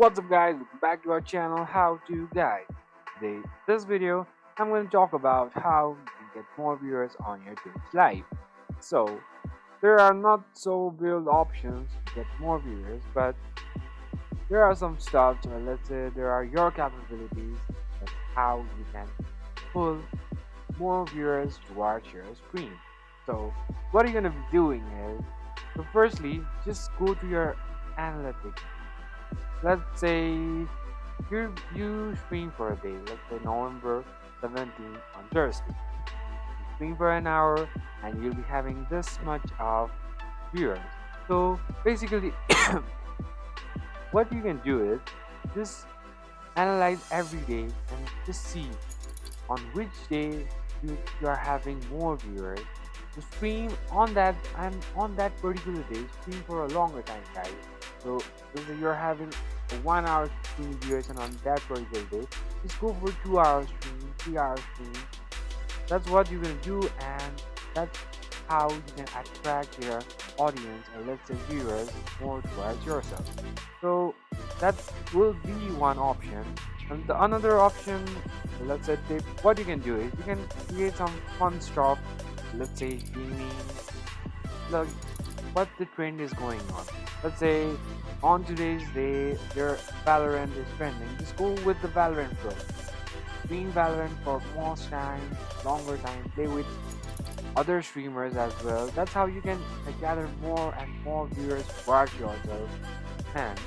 What's up guys, welcome back to our channel How To Guide. Today, this video, I'm going to talk about how you can get more viewers on your Twitch live. So, there are not so build options to get more viewers, but there are some stuff, or let's say there are your capabilities of how you can pull more viewers to watch your stream. So, what you're going to be doing is, so firstly, just go to your analytics. Let's say you stream for a day, let's say November 17th on Thursday. You stream for an hour and you'll be having this much of viewers. So basically, what you can do is just analyze every day and just see on which day you are having more viewers. To stream on that and on that particular day, stream for a longer time, guys. So if you're having a 1 hour stream duration on that particular day, just go for 2 hours stream, 3 hours stream. That's what you're gonna do, and that's how you can attract your audience, or let's say viewers, more towards yourself. So that will be one option. And the another option, let's say tip, what you can do is you can create some fun stuff, let's say gaming, like what the trend is going on. Let's say on today's day, their Valorant is trending. Just go with the Valorant Pro. Stream Valorant for more time, longer time. Play with other streamers as well. That's how you can gather more and more viewers to watch yourself, and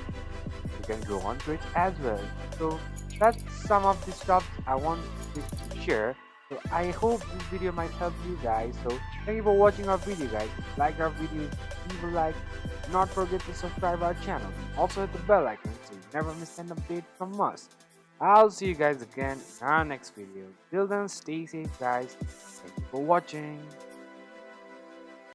you can go on Twitch as well. So that's some of the stuff I wanted to share. So I hope this video might help you guys. So thank you for watching our video, guys. Like our video, leave a like. Do not forget to subscribe our channel. Also hit the bell icon so you never miss an update from us. I'll see you guys again in our next video. Till then, stay safe, guys. Thank you for watching.